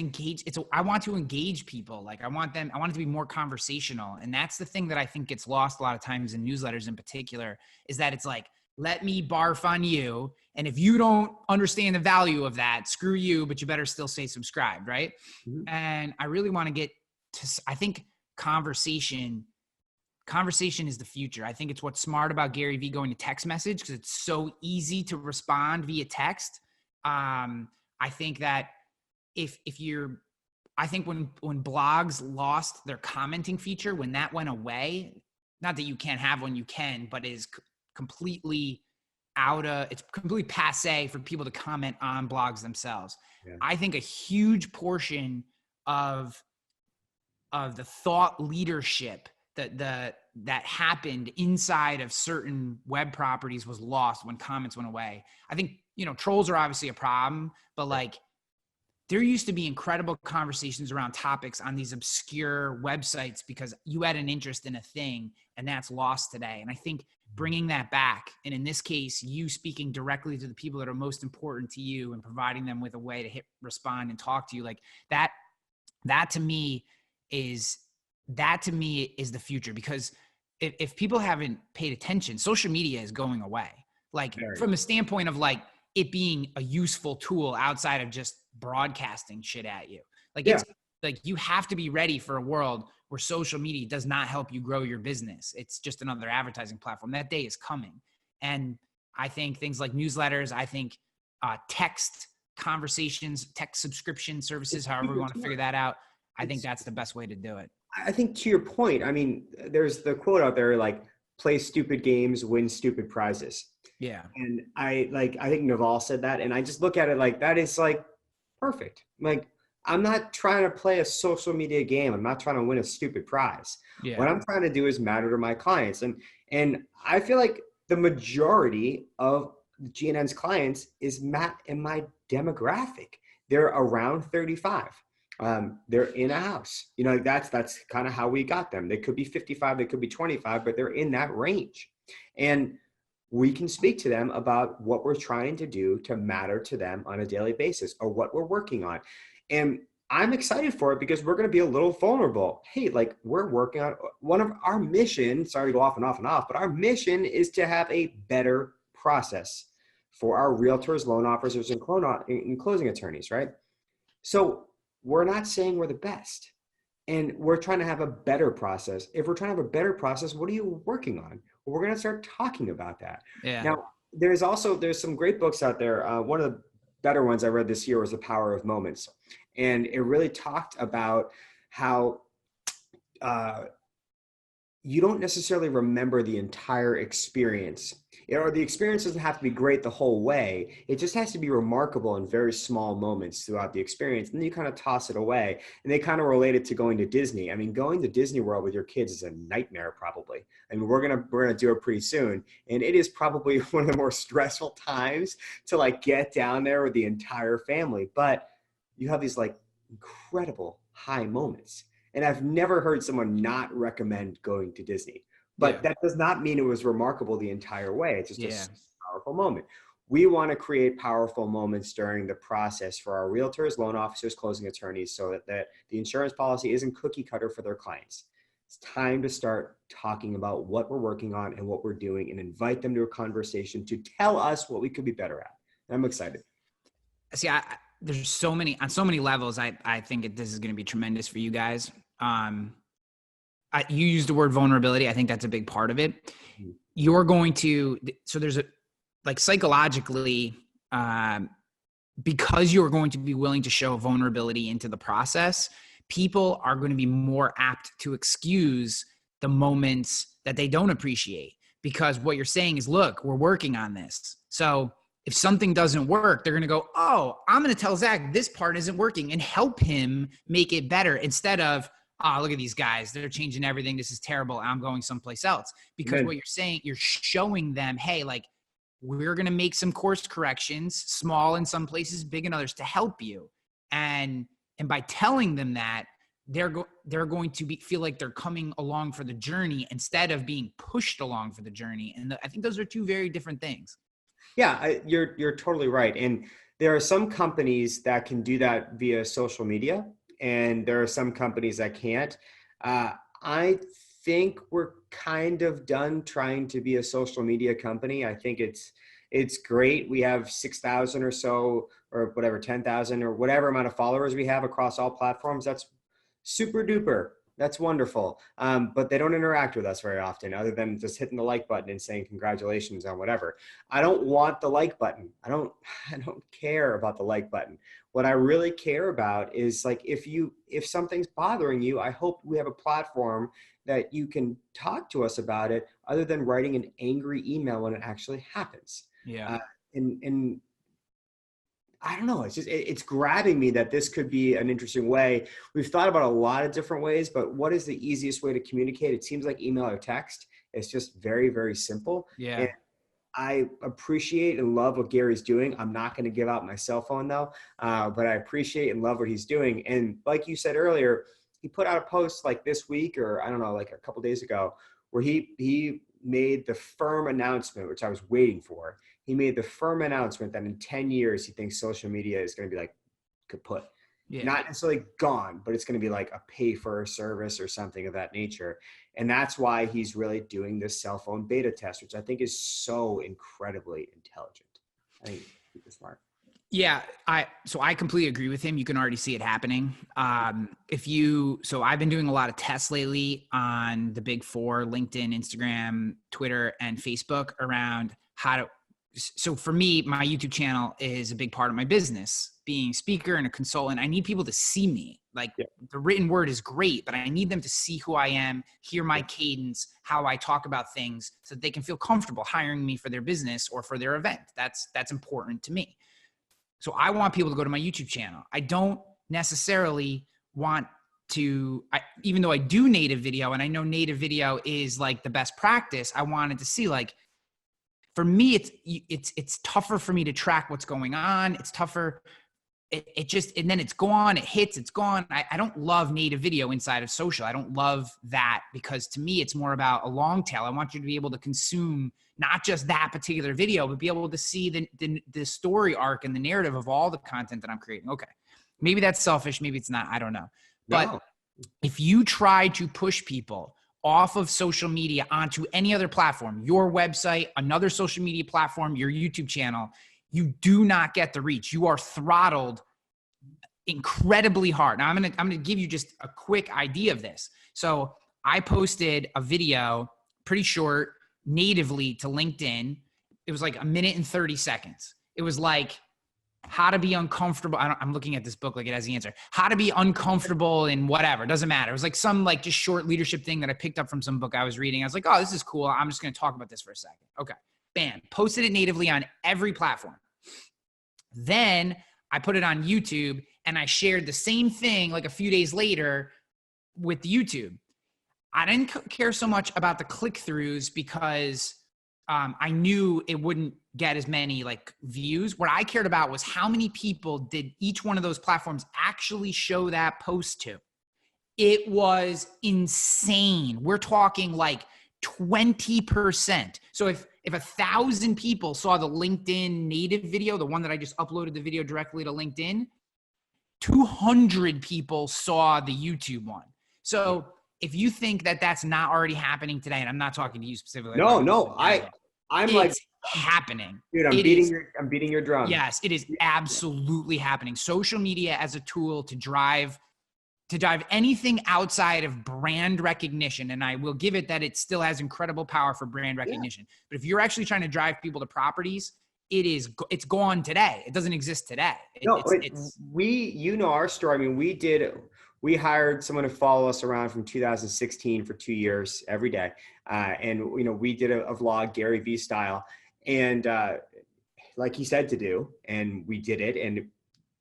I want to engage people. Like I want it to be more conversational. And that's the thing that I think gets lost a lot of times in newsletters in particular, is that it's like, let me barf on you. And if you don't understand the value of that, screw you, but you better still stay subscribed. Right. Mhm. And I really want to get to, I think conversation is the future. I think it's what's smart about Gary Vee going to text message, because it's so easy to respond via text. I think that I think when blogs lost their commenting feature, when that went away, not that you can't have one, you can, but it is completely it's completely passe for people to comment on blogs themselves. Yeah. I think a huge portion of the thought leadership that happened inside of certain web properties was lost when comments went away. I think, trolls are obviously a problem, but like there used to be incredible conversations around topics on these obscure websites because you had an interest in a thing, and that's lost today. And I think bringing that back, and in this case, you speaking directly to the people that are most important to you and providing them with a way to respond and talk to you, like that to me is the future. Because if people haven't paid attention, social media is going away. Like from a standpoint of like it being a useful tool outside of just broadcasting shit at you. Like it's like you have to be ready for a world where social media does not help you grow your business. It's just another advertising platform. That day is coming. And I think things like newsletters, I think text conversations, text subscription services, however we want to figure that out, I think that's the best way to do it. I think to your point, I mean, there's the quote out there, like, play stupid games, win stupid prizes. Yeah. And I think Naval said that, and I just look at it like that is like perfect. Like, I'm not trying to play a social media game. I'm not trying to win a stupid prize. Yeah. What I'm trying to do is matter to my clients. And I feel like the majority of G&N's clients is in my demographic. They're around 35. They're in a house. That's kind of how we got them. They could be 55, they could be 25, but they're in that range. And we can speak to them about what we're trying to do to matter to them on a daily basis, or what we're working on. And I'm excited for it because we're going to be a little vulnerable. Hey, like, we're working on one of our missions, sorry to go off and off, but our mission is to have a better process for our realtors, loan officers, and closing attorneys, right? So we're not saying we're the best, and we're trying to have a better process. If we're trying to have a better process, what are you working on? Well, we're going to start talking about that. Yeah. Now, there's some great books out there. One of the better ones I read this year was The Power of Moments. And it really talked about how you don't necessarily remember the entire experience. Or the experience doesn't have to be great the whole way. It just has to be remarkable in very small moments throughout the experience. And then you kind of toss it away. And they kind of relate it to going to Disney. I mean, going to Disney World with your kids is a nightmare, probably. I mean, we're gonna do it pretty soon. And it is probably one of the more stressful times to like get down there with the entire family. But you have these like incredible high moments. And I've never heard someone not recommend going to Disney. But that does not mean it was remarkable the entire way. It's just a powerful moment. We want to create powerful moments during the process for our realtors, loan officers, closing attorneys, so that the insurance policy isn't cookie cutter for their clients. It's time to start talking about what we're working on and what we're doing, and invite them to a conversation to tell us what we could be better at. And I'm excited. See, there's on so many levels. I think this is going to be tremendous for you guys. You used the word vulnerability. I think that's a big part of it. You're going to, so there's psychologically, because you're going to be willing to show vulnerability into the process, people are going to be more apt to excuse the moments that they don't appreciate, because what you're saying is, look, we're working on this. So if something doesn't work, they're going to go, oh, I'm going to tell Zach this part isn't working and help him make it better, instead of, oh, look at these guys, they're changing everything. This is terrible. I'm going someplace else. Because what you're saying, you're showing them, hey, like, we're going to make some course corrections, small in some places, big in others, to help you. And by telling them that, they're going to feel like they're coming along for the journey instead of being pushed along for the journey. And I think those are two very different things. Yeah, you're totally right. And there are some companies that can do that via social media, and there are some companies that can't. I think we're kind of done trying to be a social media company. I think it's great. We have 6,000 or so, or whatever, 10,000 or whatever amount of followers we have across all platforms. That's super duper. That's wonderful. But they don't interact with us very often other than just hitting the like button and saying congratulations on whatever. I don't want the like button. I don't care about the like button. What I really care about is like, if something's bothering you, I hope we have a platform that you can talk to us about it other than writing an angry email when it actually happens. Yeah. And I don't know. It's grabbing me that this could be an interesting way. We've thought about a lot of different ways, but what is the easiest way to communicate? It seems like email or text. It's just very, very simple. Yeah. And I appreciate and love what Gary's doing. I'm not going to give out my cell phone though, but I appreciate and love what he's doing. And like you said earlier, he put out a post like this week, or I don't know, like a couple days ago, where he made the firm announcement, which I was waiting for. He made the firm announcement that in 10 years, he thinks social media is going to be like kaput. Yeah. Not necessarily gone, but it's going to be like a pay for a service or something of that nature. And that's why he's really doing this cell phone beta test, which I think is so incredibly intelligent. I think super smart. Yeah, so I completely agree with him. You can already see it happening. So I've been doing a lot of tests lately on the big four: LinkedIn, Instagram, Twitter, and Facebook around so for me, my YouTube channel is a big part of my business. Being a speaker and a consultant, I need people to see me. Like the written word is great, but I need them to see who I am, hear my cadence, how I talk about things, so that they can feel comfortable hiring me for their business or for their event. That's important to me. So I want people to go to my YouTube channel. I don't necessarily want to, even though I do native video and I know native video is like the best practice, I wanted to see, like, for me, it's tougher for me to track what's going on. It's tougher. And then it's gone, it hits, it's gone. I don't love native video inside of social. I don't love that, because to me, it's more about a long tail. I want you to be able to consume not just that particular video, but be able to see the story arc and the narrative of all the content that I'm creating. Okay. Maybe that's selfish. Maybe it's not. I don't know. But if you try to push people off of social media onto any other platform, your website, another social media platform, your YouTube channel, you do not get the reach. You are throttled incredibly hard. Now I'm going to give you just a quick idea of this. So I posted a video, pretty short, natively to LinkedIn. It was like 1 minute and 30 seconds. It was like how to be uncomfortable. I'm looking at this book like it has the answer. How to be uncomfortable in whatever. It doesn't matter. It was like some like just short leadership thing that I picked up from some book I was reading. I was like, oh, this is cool. I'm just going to talk about this for a second. Okay. Bam. Posted it natively on every platform. Then I put it on YouTube and I shared the same thing like a few days later with YouTube. I didn't care so much about the click-throughs because I knew it wouldn't get as many like views. What I cared about was how many people did each one of those platforms actually show that post to. It was insane. We're talking like 20%. So if 1,000 people saw the LinkedIn native video, the one that I just uploaded the video directly to LinkedIn, 200 people saw the YouTube one. So if you think that that's not already happening today, and I'm not talking to you specifically. No, I'm like happening. Dude, I'm beating your drum. Yes, it is absolutely happening. Social media as a tool to drive anything outside of brand recognition. And I will give it that it still has incredible power for brand recognition. Yeah. But if you're actually trying to drive people to properties, it's gone today. It doesn't exist today. You know our story. I mean, we hired someone to follow us around from 2016 for 2 years every day. And, we did a vlog, Gary V style, and like he said to do, and we did it. And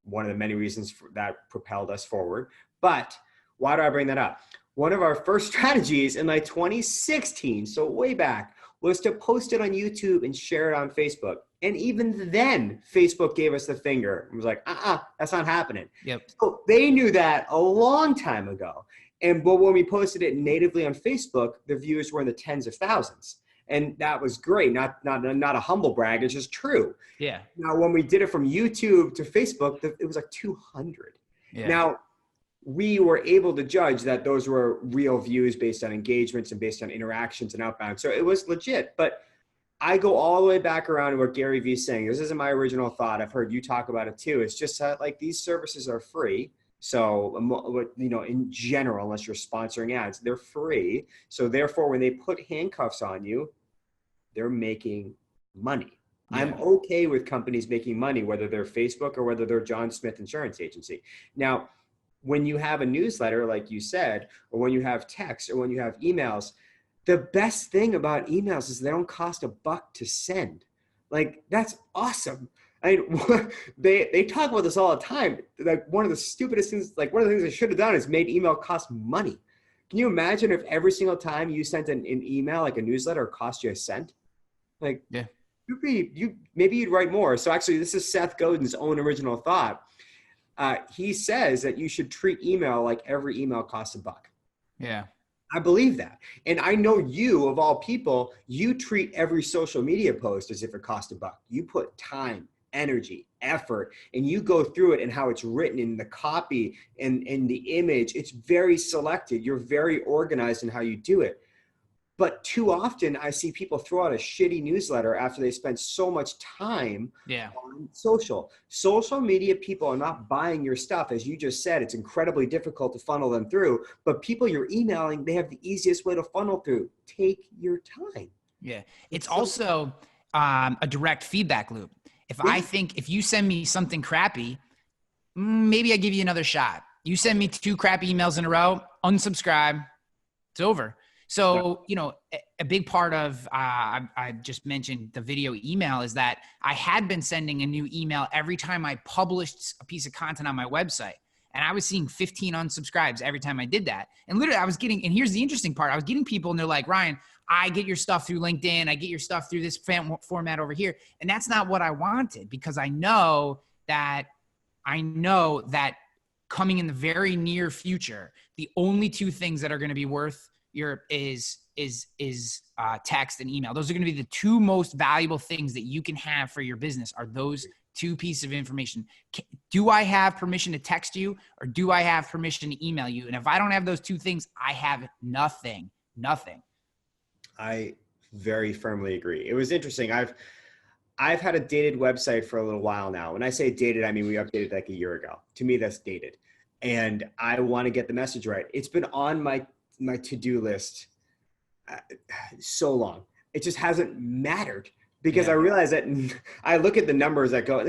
one of the many reasons that propelled us forward. But why do I bring that up? One of our first strategies in like 2016, so way back, was to post it on YouTube and share it on Facebook. And even then, Facebook gave us the finger and was like, that's not happening. Yep. So they knew that a long time ago. But when we posted it natively on Facebook, the views were in the tens of thousands. And that was great. Not a humble brag. It's just true. Yeah. Now, when we did it from YouTube to Facebook, it was like 200. Yeah. Now, we were able to judge that those were real views based on engagements and based on interactions and outbound. So it was legit. But I go all the way back around to what Gary Vee's saying. This isn't my original thought. I've heard you talk about it too. It's just that like these services are free. So, in general, unless you're sponsoring ads, they're free. So therefore, when they put handcuffs on you, they're making money. Yeah. I'm okay with companies making money, whether they're Facebook or whether they're John Smith Insurance Agency. Now, when you have a newsletter, like you said, or when you have text or when you have emails, the best thing about emails is they don't cost $1 to send. Like, that's awesome. I mean, they talk about this all the time. Like, one of the stupidest things, like one of the things they should have done is made email cost money. Can you imagine if every single time you sent an email, like a newsletter, cost you a cent? Like, yeah, maybe you'd write more. So actually, this is Seth Godin's own original thought. He says that you should treat email like every email costs $1. Yeah. I believe that. And I know you, of all people, you treat every social media post as if it cost $1. You put time, energy, effort, and you go through it and how it's written in the copy and the image. It's very selected. You're very organized in how you do it. But too often I see people throw out a shitty newsletter after they spend so much time on social. Social media people are not buying your stuff. As you just said, it's incredibly difficult to funnel them through. But people you're emailing, they have the easiest way to funnel through. Take your time. Yeah. It's also a direct feedback loop. If you send me something crappy, maybe I give you another shot. You send me 2 crappy emails in a row, unsubscribe, it's over. So, a big part of, I just mentioned the video email is that I had been sending a new email every time I published a piece of content on my website. And I was seeing 15 unsubscribes every time I did that. And literally and here's the interesting part. I was getting people and they're like, Ryan, I get your stuff through LinkedIn. I get your stuff through this format over here. And that's not what I wanted, because I know that coming in the very near future, the only 2 things that are going to be worth is text and email. Those are going to be the 2 most valuable things that you can have for your business, are those 2 pieces of information. Do I have permission to text you, or do I have permission to email you? And if I don't have those 2 things, I have nothing. I very firmly agree. It was interesting. I've had a dated website for a little while now. When I say dated, I mean, we updated like a year ago. To me, that's dated. And I want to get the message right. It's been on my to-do list so long. It just hasn't mattered, because I realize that I look at the numbers that go,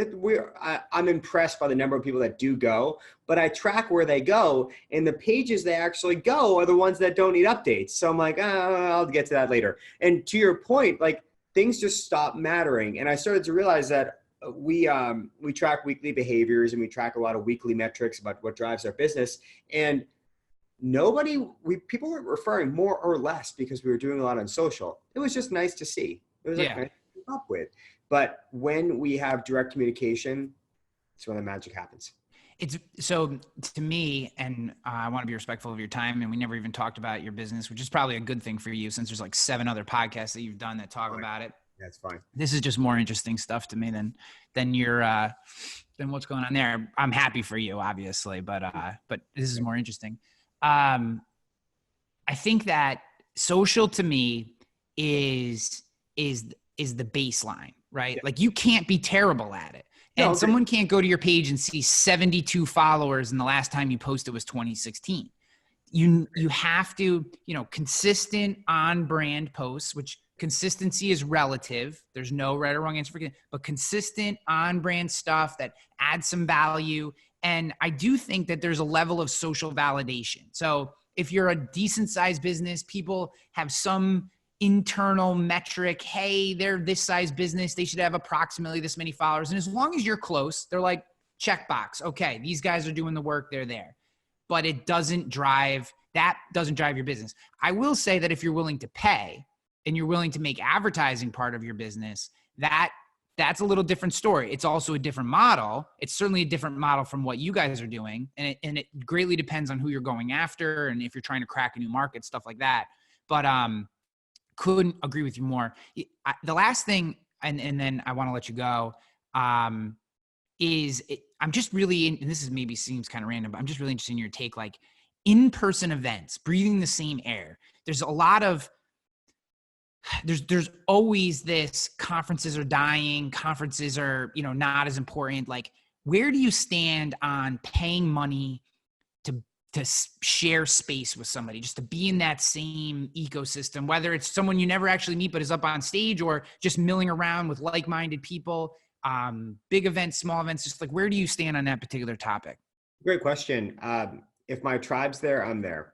I'm impressed by the number of people that do go, but I track where they go, and the pages they actually go are the ones that don't need updates. So I'm like, I'll get to that later. And to your point, like, things just stop mattering. And I started to realize that we track weekly behaviors, and we track a lot of weekly metrics about what drives our business. And people were referring more or less because we were doing a lot on social. It was just nice to see. It was nice to keep up with. But when we have direct communication, it's when the magic happens. So to me, and I want to be respectful of your time, and we never even talked about your business, which is probably a good thing for you, since there's like 7 other podcasts that you've done that talk about it. That's fine. This is just more interesting stuff to me than what's going on there. I'm happy for you, obviously, but this is more interesting. I think that social to me is the baseline, right? Yeah. Like, you can't be terrible at it. And someone can't go to your page and see 72 followers, and the last time you posted was 2016. You have to, consistent on brand posts, which consistency is relative. There's no right or wrong answer for it, but consistent on brand stuff that adds some value. And I do think that there's a level of social validation. So if you're a decent sized business, people have some internal metric. Hey, they're this size business. They should have approximately this many followers. And as long as you're close, they're like, checkbox. Okay, these guys are doing the work. They're there. But that doesn't drive your business. I will say that if you're willing to pay, and you're willing to make advertising part of your business, that's a little different story. It's also a different model. It's certainly a different model from what you guys are doing. And it greatly depends on who you're going after and if you're trying to crack a new market, stuff like that. But couldn't agree with you more. The last thing, and then I want to let you go, I'm just really, and this is maybe seems kind of random, but I'm just really interested in your take, like in-person events, breathing the same air. There's a lot of, there's always this conferences are dying, conferences are, not as important. Like, where do you stand on paying money to share space with somebody, just to be in that same ecosystem, whether it's someone you never actually meet but is up on stage, or just milling around with like-minded people, big events, small events, just like, where do you stand on that particular topic? Great question. If my tribe's there, I'm there.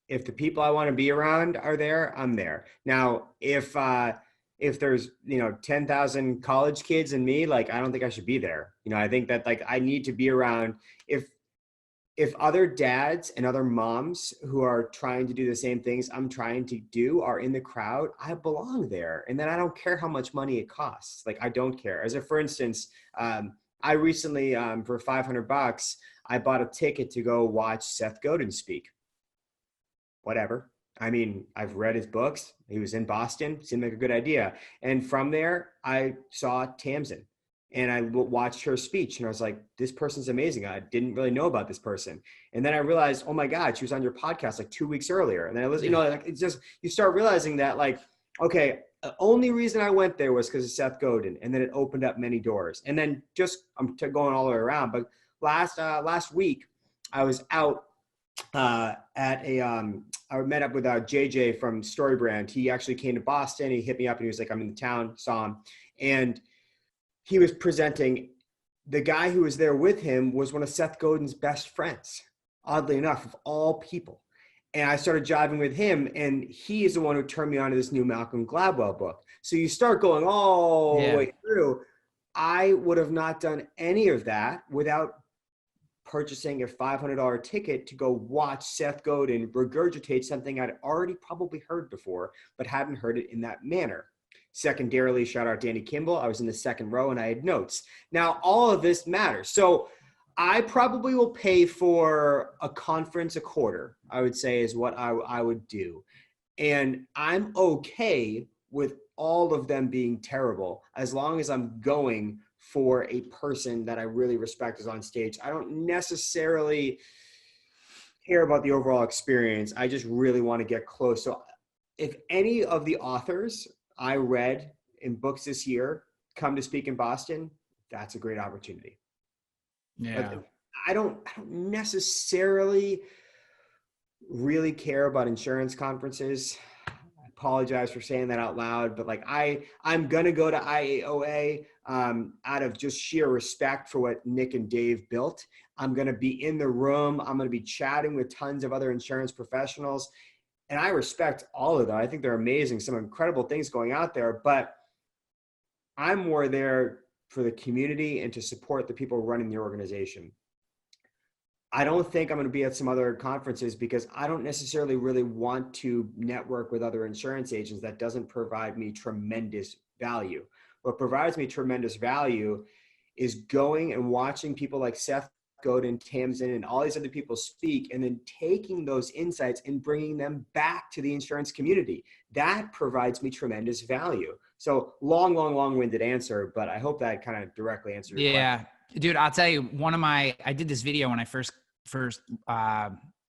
If the people I want to be around are there, I'm there. Now, if there's, 10,000 college kids and me, like, I don't think I should be there. I think that, like, I need to be around. If other dads and other moms who are trying to do the same things I'm trying to do are in the crowd, I belong there. And then I don't care how much money it costs. Like, I don't care. For instance, I recently, for $500, I bought a ticket to go watch Seth Godin speak. Whatever. I mean, I've read his books. He was in Boston. Seemed like a good idea. And from there, I saw Tamsin. And I watched her speech and I was like, this person's amazing. I didn't really know about this person. And then I realized, oh my God, she was on your podcast like 2 weeks earlier. And then I listened, like, it's just, you start realizing that, like, okay, the only reason I went there was because of Seth Godin. And then it opened up many doors. And then I'm going all the way around. But last week I was out I met up with JJ from Storybrand. He actually came to Boston. He hit me up and he was like, I'm in the town, saw him. And he was presenting. The guy who was there with him was one of Seth Godin's best friends, oddly enough, of all people. And I started jiving with him, and he is the one who turned me on to this new Malcolm Gladwell book. So you start going all the way through. I would have not done any of that without purchasing a $500 ticket to go watch Seth Godin regurgitate something I'd already probably heard before, but hadn't heard it in that manner. Secondarily, shout out Danny Kimball. I was in the second row and I had notes. Now, all of this matters. So I probably will pay for a conference a quarter, I would say, is what I would do. And I'm okay with all of them being terrible as long as I'm going for a person that I really respect is on stage. I don't necessarily care about the overall experience. I just really want to get close. So if any of the authors I read in books this year come to speak in Boston, that's a great opportunity. Yeah. But I don't necessarily really care about insurance conferences. I apologize for saying that out loud, but like I'm going to go to IAOA out of just sheer respect for what Nick and Dave built. I'm going to be in the room. I'm going to be chatting with tons of other insurance professionals. And I respect all of them. I think they're amazing, some incredible things going out there, but I'm more there for the community and to support the people running the organization. I don't think I'm going to be at some other conferences because I don't necessarily really want to network with other insurance agents. That doesn't provide me tremendous value. What provides me tremendous value is going and watching people like Seth Godin, Tamsin, and all these other people speak, and then taking those insights and bringing them back to the insurance community. That provides me tremendous value. So long-winded answer, but I hope that kind of directly answered your question. Dude, I'll tell you, I did this video when I first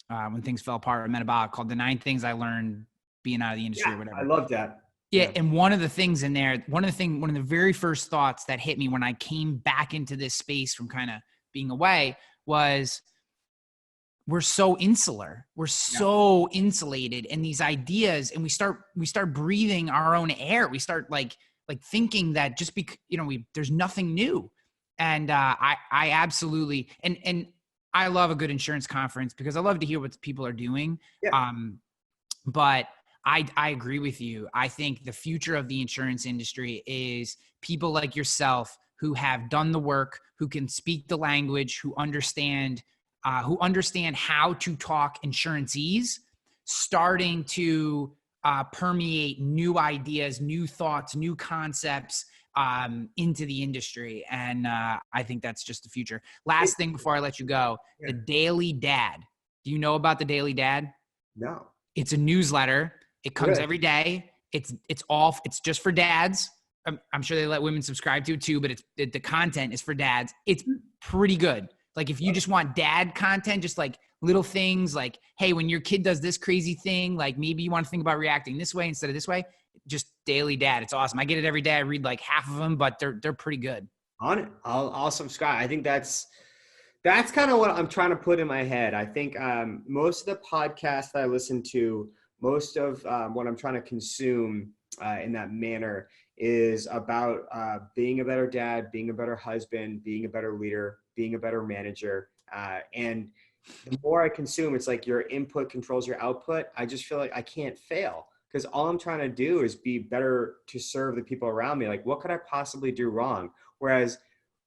when things fell apart, metabolic, called The 9 Things I Learned Being Out of the Industry or whatever. I love that. Yeah. And one of the things in there, one of the very first thoughts that hit me when I came back into this space from kind of being away was, we're so insular. We're so insulated in these ideas, and we start breathing our own air. We start like thinking that just because, there's nothing new. And I absolutely, and I love a good insurance conference because I love to hear what people are doing. Yeah. But I agree with you. I think the future of the insurance industry is people like yourself who have done the work, who can speak the language, who understand how to talk insuranceese, starting to permeate new ideas, new thoughts, new concepts into the industry. And I think that's just the future. Last thing before I let you go, the Daily Dad. Do you know about the Daily Dad? No. It's a newsletter. It comes Really? every day. It's just for dads. I'm sure they let women subscribe to it too, but the content is for dads. It's pretty good. Like if you just want dad content, just like little things like, hey, when your kid does this crazy thing, like maybe you want to think about reacting this way instead of this way. Just Daily Dad. It's awesome. I get it every day. I read like half of them, but they're pretty good. On it. I'll subscribe. I think that's kind of what I'm trying to put in my head. I think most of the podcasts that I listen to, most of what I'm trying to consume in that manner is about being a better dad, being a better husband, being a better leader, being a better manager. And the more I consume, it's like your input controls your output. I just feel like I can't fail because all I'm trying to do is be better to serve the people around me. Like, what could I possibly do wrong? Whereas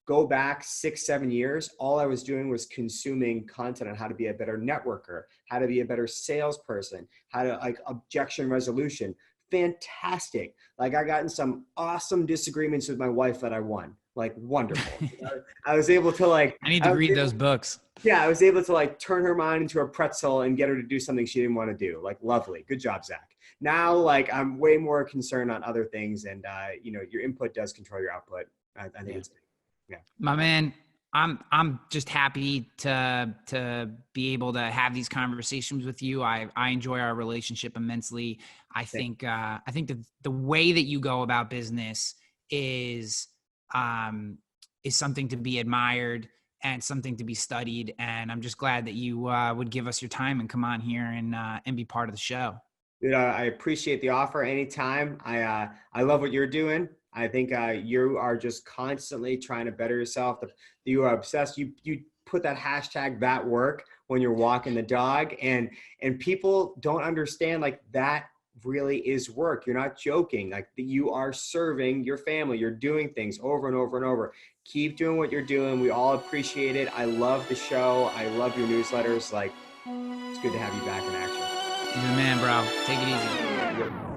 go back 6-7 years, all I was doing was consuming content on how to be a better networker, how to be a better salesperson, how to like objection resolution. Fantastic. Like I got in some awesome disagreements with my wife that I won. Like wonderful. I was able to like, I need to read those books. Yeah. I was able to like turn her mind into a pretzel and get her to do something she didn't want to do. Like lovely. Good job, Zach. Now, like I'm way more concerned on other things and your input does control your output. I think it's, yeah. My man, I'm just happy to be able to have these conversations with you. I enjoy our relationship immensely. I think the way that you go about business is something to be admired and something to be studied. And I'm just glad that you would give us your time and come on here and be part of the show. Dude, I appreciate the offer anytime. I love what you're doing. I think you are just constantly trying to better yourself. You are obsessed. You put that hashtag that work when you're walking the dog and people don't understand like that really is work. You're not joking. Like you are serving your family. You're doing things over and over and over. Keep doing what you're doing. We all appreciate it. I love the show. I love your newsletters. Like it's good to have you back in action. You're the man, bro. Take it easy. Yep.